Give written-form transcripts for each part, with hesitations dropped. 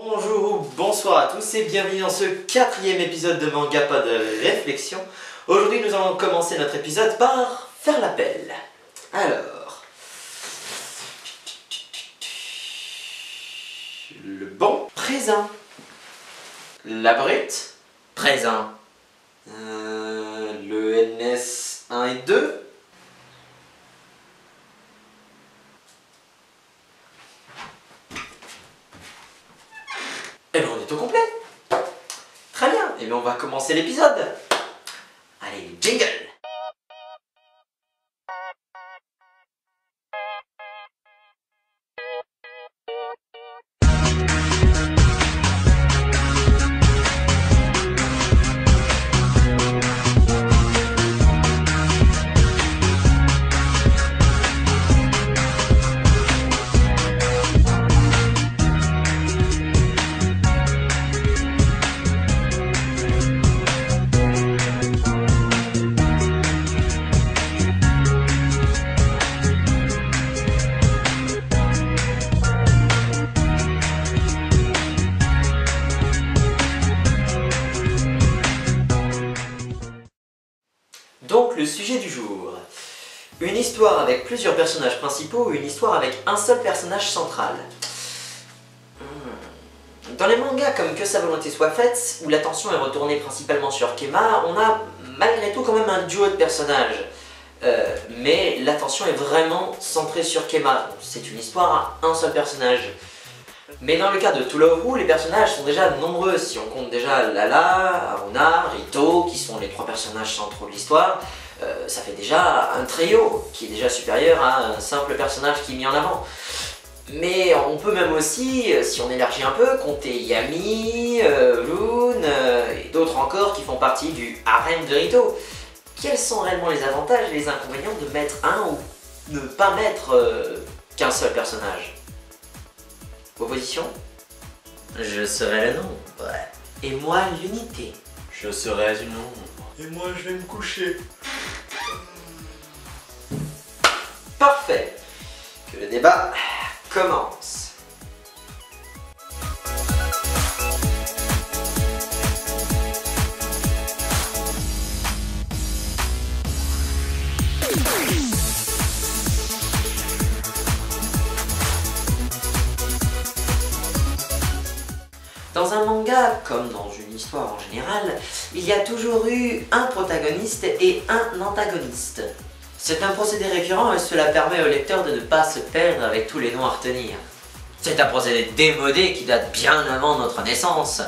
Bonjour ou bonsoir à tous et bienvenue dans ce 4e épisode de Manga Pas de Réflexion. Aujourd'hui nous allons commencer notre épisode par faire l'appel. Alors... Le bon, présent. La brute, présent. Le NS 1 et 2. Eh bien on est au complet. Très bien, et bien on va commencer l'épisode. Allez, jingle. Donc le sujet du jour. Une histoire avec plusieurs personnages principaux ou une histoire avec un seul personnage central. Dans les mangas comme Que sa volonté soit faite, où l'attention est retournée principalement sur Kema, on a malgré tout quand même un duo de personnages. Mais l'attention est vraiment centrée sur Kema. C'est une histoire à un seul personnage. Mais dans le cas de To Love Ru, les personnages sont déjà nombreux. Si on compte déjà Lala, Haruna, Rito, qui sont les 3 personnages centraux de l'histoire, ça fait déjà un trio qui est déjà supérieur à un simple personnage qui est mis en avant. Mais on peut même aussi, si on élargit un peu, compter Yami, Rune et d'autres encore qui font partie du harem de Rito. Quels sont réellement les avantages et les inconvénients de mettre un ou ne pas mettre qu'un seul personnage? Opposition? Je serai le nombre. Et moi l'unité. Je serai une ombre. Et moi je vais me coucher. Parfait. Que le débat commence. Dans un manga, comme dans une histoire en général, il y a toujours eu un protagoniste et un antagoniste. C'est un procédé récurrent et cela permet au lecteur de ne pas se perdre avec tous les noms à retenir. C'est un procédé démodé qui date bien avant notre naissance.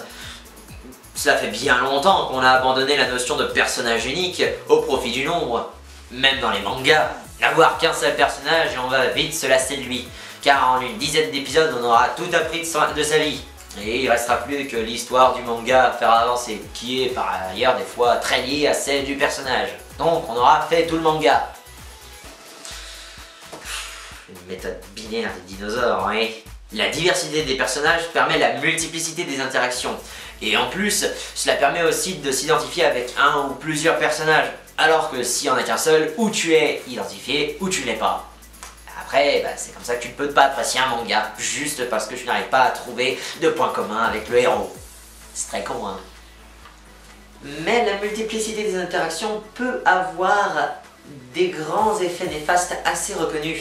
Cela fait bien longtemps qu'on a abandonné la notion de personnage unique au profit du nombre. Même dans les mangas, n'avoir qu'un seul personnage et on va vite se lasser de lui, car en une dizaine d'épisodes on aura tout appris de sa vie. Et il restera plus que l'histoire du manga à faire avancer, qui est par ailleurs des fois très liée à celle du personnage. Donc on aura fait tout le manga. Une méthode binaire des dinosaures, oui. La diversité des personnages permet la multiplicité des interactions. Et en plus, cela permet aussi de s'identifier avec un ou plusieurs personnages. Alors que s'il n'y en a qu'un seul, ou tu es identifié, ou tu l'es pas. Après, c'est comme ça que tu ne peux pas apprécier un manga, juste parce que tu n'arrives pas à trouver de points communs avec le héros. C'est très con, hein. Mais la multiplicité des interactions peut avoir des grands effets néfastes assez reconnus.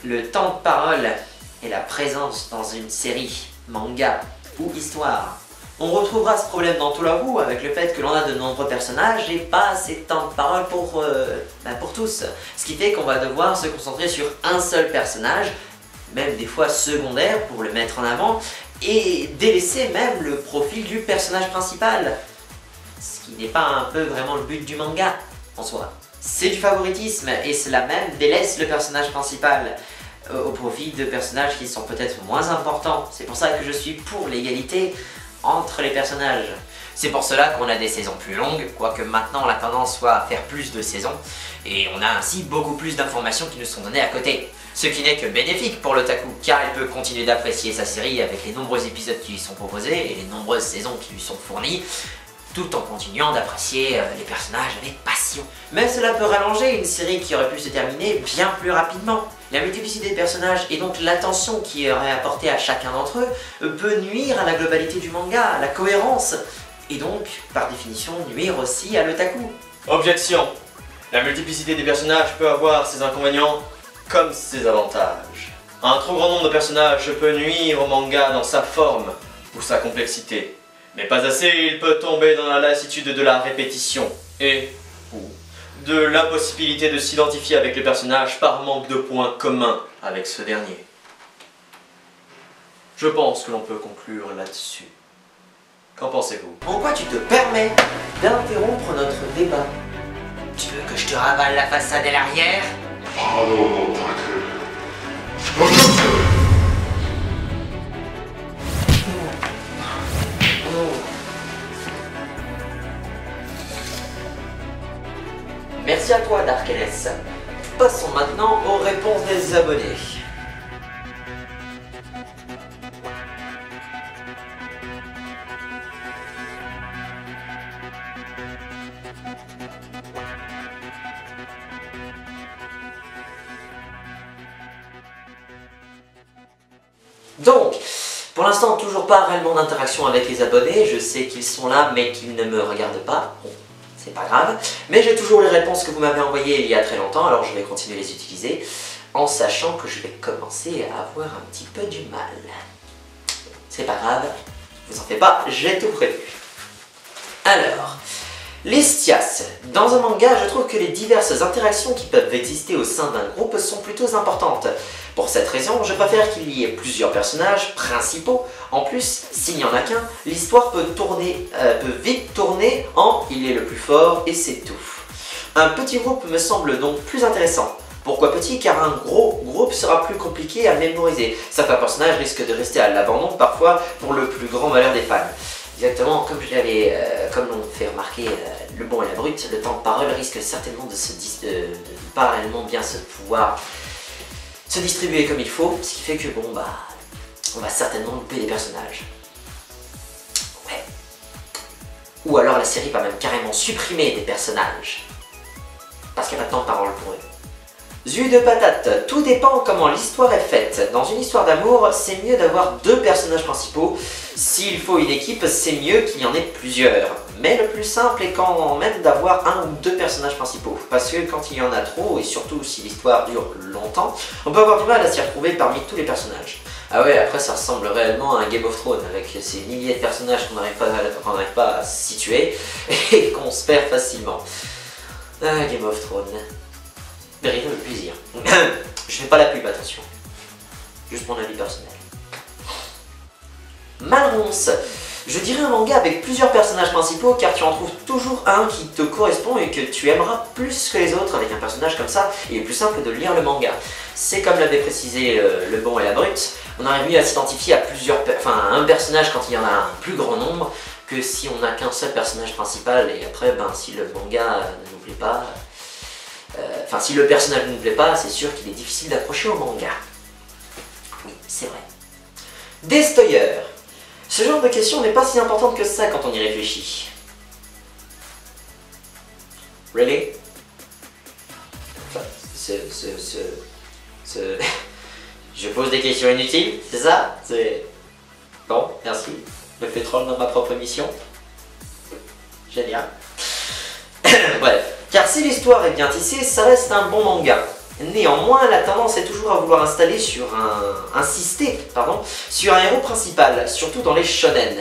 Le temps de parole et la présence dans une série, manga ou histoire. On retrouvera ce problème dans To Love Ru avec le fait que l'on a de nombreux personnages et pas assez de temps de parole pour tous. Ce qui fait qu'on va devoir se concentrer sur un seul personnage, même des fois secondaire pour le mettre en avant, et délaisser même le profil du personnage principal. Ce qui n'est pas un peu vraiment le but du manga en soi. C'est du favoritisme et cela même délaisse le personnage principal au profit de personnages qui sont peut-être moins importants. C'est pour ça que je suis pour l'égalité entre les personnages. C'est pour cela qu'on a des saisons plus longues, quoique maintenant on a tendance soit à faire plus de saisons, et on a ainsi beaucoup plus d'informations qui nous sont données à côté. Ce qui n'est que bénéfique pour l'otaku, car il peut continuer d'apprécier sa série avec les nombreux épisodes qui lui sont proposés et les nombreuses saisons qui lui sont fournies, tout en continuant d'apprécier les personnages avec passion. Mais cela peut rallonger une série qui aurait pu se terminer bien plus rapidement. La multiplicité des personnages et donc l'attention qui est apportée à chacun d'entre eux peut nuire à la globalité du manga, à la cohérence, et donc, par définition, nuire aussi à l'otaku. Objection. La multiplicité des personnages peut avoir ses inconvénients comme ses avantages. Un trop grand nombre de personnages peut nuire au manga dans sa forme ou sa complexité. Mais pas assez, il peut tomber dans la lassitude de la répétition et ou de l'impossibilité de s'identifier avec le personnage par manque de points communs avec ce dernier. Je pense que l'on peut conclure là-dessus. Qu'en pensez-vous? En quoi tu te permets d'interrompre notre débat? Tu veux que je te ravale la façade et l'arrière? Merci à toi, Darkenes. Passons maintenant aux réponses des abonnés. Donc, pour l'instant, toujours pas réellement d'interaction avec les abonnés. Je sais qu'ils sont là, mais qu'ils ne me regardent pas. Bon, c'est pas grave. Mais j'ai toujours les réponses que vous m'avez envoyées il y a très longtemps, alors je vais continuer à les utiliser, en sachant que je vais commencer à avoir un petit peu du mal. C'est pas grave, vous en faites pas, j'ai tout prévu. Alors, les stias. Dans un manga, je trouve que les diverses interactions qui peuvent exister au sein d'un groupe sont plutôt importantes. Pour cette raison, je préfère qu'il y ait plusieurs personnages principaux. En plus, s'il n'y en a qu'un, l'histoire peut vite tourner en « il est le plus fort et c'est tout ». Un petit groupe me semble donc plus intéressant. Pourquoi petit? Car un gros groupe sera plus compliqué à mémoriser. Certains personnages risquent de rester à l'abandon parfois pour le plus grand malheur des fans. Exactement, comme l'ont fait remarquer Le Bon et la Brute, le temps de parole risque certainement de pas réellement bien pouvoir se distribuer comme il faut, ce qui fait que bon bah, on va certainement louper des personnages. Ouais. Ou alors la série va même carrément supprimer des personnages, parce qu'il n'y a pas de temps de parole pour eux. Zut de patate, tout dépend comment l'histoire est faite. Dans une histoire d'amour, c'est mieux d'avoir deux personnages principaux. S'il faut une équipe, c'est mieux qu'il y en ait plusieurs. Mais le plus simple est quand même d'avoir un ou deux personnages principaux. Parce que quand il y en a trop, et surtout si l'histoire dure longtemps, on peut avoir du mal à s'y retrouver parmi tous les personnages. Ah ouais, après ça ressemble réellement à un Game of Thrones, avec ces milliers de personnages qu'on n'arrive pas à situer, et qu'on se perd facilement. Ah, Game of Thrones. Véritable plaisir. Je fais pas la pub, attention. Juste mon avis personnel. Malronce. Je dirais un manga avec plusieurs personnages principaux car tu en trouves toujours un qui te correspond et que tu aimeras plus que les autres. Avec un personnage comme ça, il est plus simple de lire le manga. C'est comme l'avait précisé Le Bon et la Brute, on arrive mieux à s'identifier à un personnage quand il y en a un plus grand nombre que si on n'a qu'un seul personnage principal et après, si le manga ne nous plaît pas, si le personnage ne nous plaît pas, c'est sûr qu'il est difficile d'approcher au manga. Oui, c'est vrai. Destroyer. Ce genre de question n'est pas si importante que ça quand on y réfléchit. Really? Je pose des questions inutiles, c'est ça? Bon, merci. Je me fais troll dans ma propre émission. Génial. Bref. Car si l'histoire est bien tissée, ça reste un bon manga. Néanmoins, la tendance est toujours à vouloir insister sur un héros principal, surtout dans les shonen.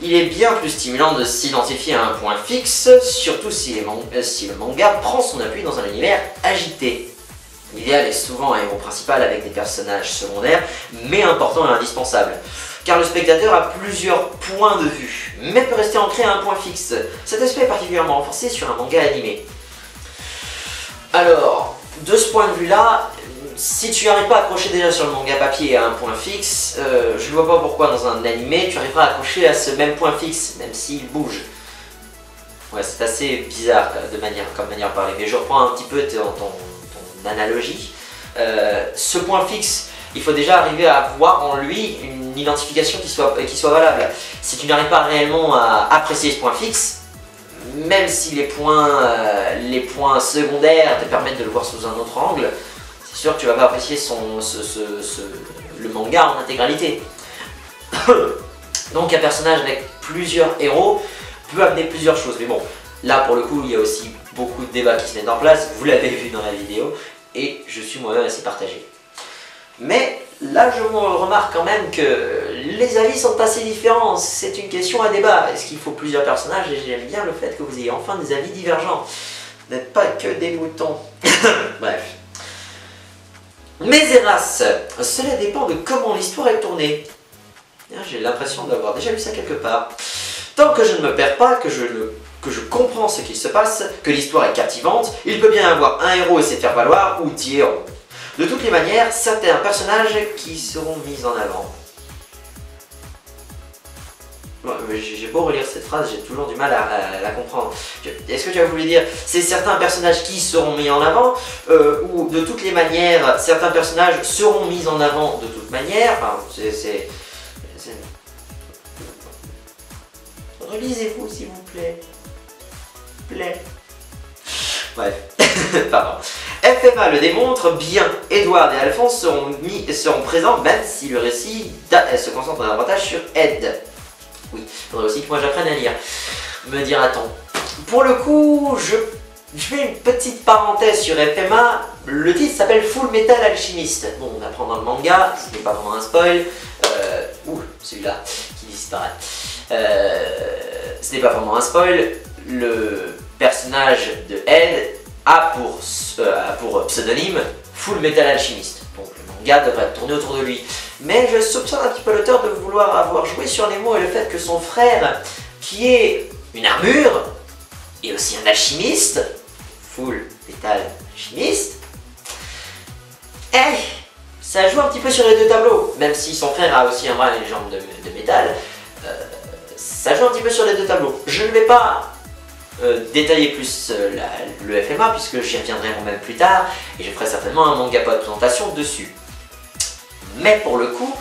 Il est bien plus stimulant de s'identifier à un point fixe, surtout si le manga prend son appui dans un univers agité. L'idéal est souvent un héros principal avec des personnages secondaires, mais importants et indispensables. Car le spectateur a plusieurs points de vue, mais peut rester ancré à un point fixe. Cet aspect est particulièrement renforcé sur un manga animé. Alors, de ce point de vue-là, si tu n'arrives pas à accrocher déjà sur le manga papier à un point fixe, je ne vois pas pourquoi dans un animé tu arriveras à accrocher à ce même point fixe, même s'il bouge. Ouais, c'est assez bizarre comme manière de parler, mais je reprends un petit peu ton analogie. Ce point fixe, il faut déjà arriver à voir en lui une une identification qui soit valable. Si tu n'arrives pas réellement à apprécier ce point fixe, même si les points secondaires te permettent de le voir sous un autre angle, c'est sûr que tu vas pas apprécier le manga en intégralité. Donc un personnage avec plusieurs héros peut amener plusieurs choses. Mais bon, là pour le coup, il y a aussi beaucoup de débats qui se mettent en place, vous l'avez vu dans la vidéo, et je suis moi-même assez partagé. Mais là, je remarque quand même que les avis sont assez différents, c'est une question à débat. Est-ce qu'il faut plusieurs personnages? Et j'aime bien le fait que vous ayez enfin des avis divergents. Vous n'êtes pas que des moutons. Bref. Mais hélas, cela dépend de comment l'histoire est tournée. J'ai l'impression d'avoir déjà lu ça quelque part. Tant que je ne me perds pas, que je comprends ce qu'il se passe, que l'histoire est captivante, il peut bien y avoir un héros et s'y faire valoir, ou 10 héros. De toutes les manières, certains personnages qui seront mis en avant. J'ai beau relire cette phrase, j'ai toujours du mal à la comprendre. Est-ce que tu as voulu dire, c'est certains personnages qui seront mis en avant, ou de toutes les manières, certains personnages seront mis en avant de toute manière? Enfin, relisez-vous s'il vous plaît. Bref, pardon. FMA le démontre bien, Edward et Alphonse seront présents même si le récit se concentre davantage sur Ed. Oui, il faudrait aussi que moi j'apprenne à lire, me dira-t-on. Pour le coup, je fais une petite parenthèse sur FMA, le titre s'appelle Full Metal Alchemist. Bon, on apprend dans le manga, ce n'est pas vraiment un spoil. Celui-là qui disparaît. Ce n'est pas vraiment un spoil, le personnage de Ed a pour pseudonyme Full Metal Alchemist. Donc le manga devrait tourner autour de lui. Mais je soupçonne un petit peu l'auteur de vouloir avoir joué sur les mots et le fait que son frère, qui est une armure, est aussi un alchimiste, Full Metal Alchemist, ça joue un petit peu sur les deux tableaux. Même si son frère a aussi un bras et une jambe de métal, ça joue un petit peu sur les deux tableaux. Je ne vais pas détailler plus le FMA puisque j'y reviendrai moi-même plus tard et je ferai certainement un manga pas de présentation dessus. Mais pour le coup,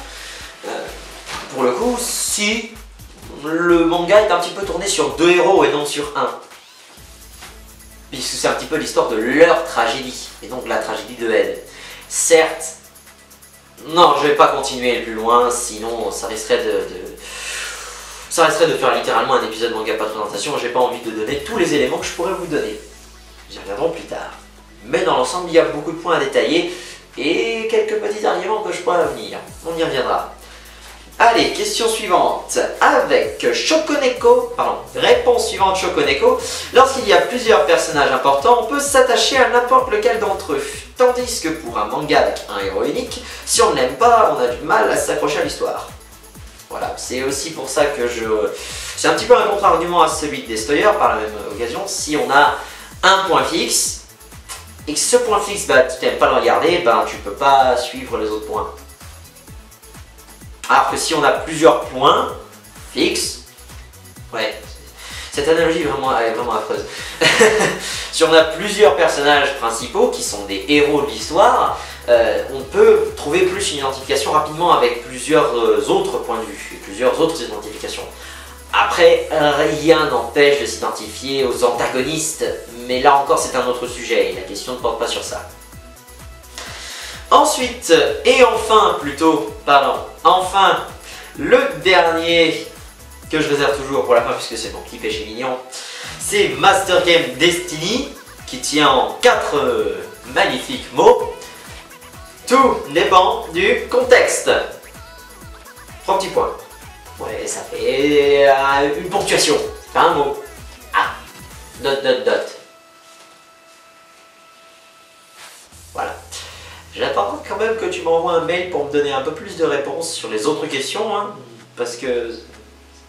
si le manga est un petit peu tourné sur deux héros et non sur un, puisque c'est un petit peu l'histoire de leur tragédie et donc la tragédie de Ed. Certes, non, je vais pas continuer plus loin, sinon ça risquerait de faire littéralement un épisode manga pas de présentation. J'ai pas envie de donner tous les éléments que je pourrais vous donner. J'y reviendrai plus tard. Mais dans l'ensemble, il y a beaucoup de points à détailler et quelques petits arguments que je pourrais venir. On y reviendra. Allez, question suivante. Avec Shokoneko, réponse suivante Shokoneko. Lorsqu'il y a plusieurs personnages importants, on peut s'attacher à n'importe lequel d'entre eux. Tandis que pour un manga avec un héros unique, si on ne l'aime pas, on a du mal à s'accrocher à l'histoire. Voilà, c'est aussi pour ça que c'est un petit peu un contre-argument à celui de Destroyer par la même occasion. Si on a un point fixe, et que ce point fixe, tu n'aimes pas le regarder, tu peux pas suivre les autres points. Alors que si on a plusieurs points fixes, ouais, cette analogie est vraiment affreuse. Si on a plusieurs personnages principaux qui sont des héros de l'histoire, on peut trouver plus une identification rapidement avec plusieurs autres points de vue, plusieurs autres identifications. Après, rien n'empêche de s'identifier aux antagonistes, mais là encore c'est un autre sujet et la question ne porte pas sur ça. Ensuite, et enfin le dernier que je réserve toujours pour la fin puisque c'est mon petit péché mignon, c'est Master Game Destiny qui tient en 4 magnifiques mots. Tout dépend du contexte. 3 petits points. Ouais, ça fait une ponctuation. C'est pas un mot. Ah, ... Voilà. J'attends quand même que tu m'envoies un mail pour me donner un peu plus de réponses sur les autres questions, hein, parce que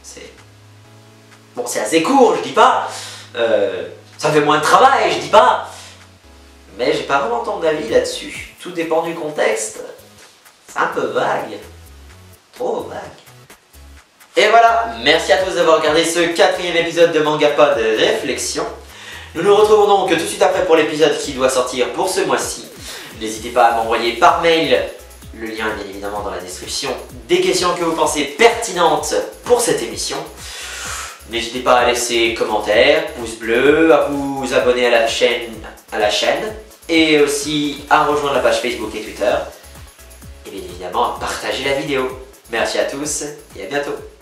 c'est... Bon, c'est assez court, je dis pas. Ça fait moins de travail, je dis pas. Mais j'ai pas vraiment ton avis là-dessus. Tout dépend du contexte. C'est un peu vague. Trop vague. Et voilà, merci à tous d'avoir regardé ce 4e épisode de Mangapod Réflexion. Nous nous retrouvons donc tout de suite après pour l'épisode qui doit sortir pour ce mois-ci. N'hésitez pas à m'envoyer par mail Le lien est bien évidemment dans la description. Des questions que vous pensez pertinentes pour cette émission. N'hésitez pas à laisser commentaires, pouce bleu, à vous abonner à la chaîne et aussi à rejoindre la page Facebook et Twitter. Et bien évidemment à partager la vidéo. Merci à tous et à bientôt.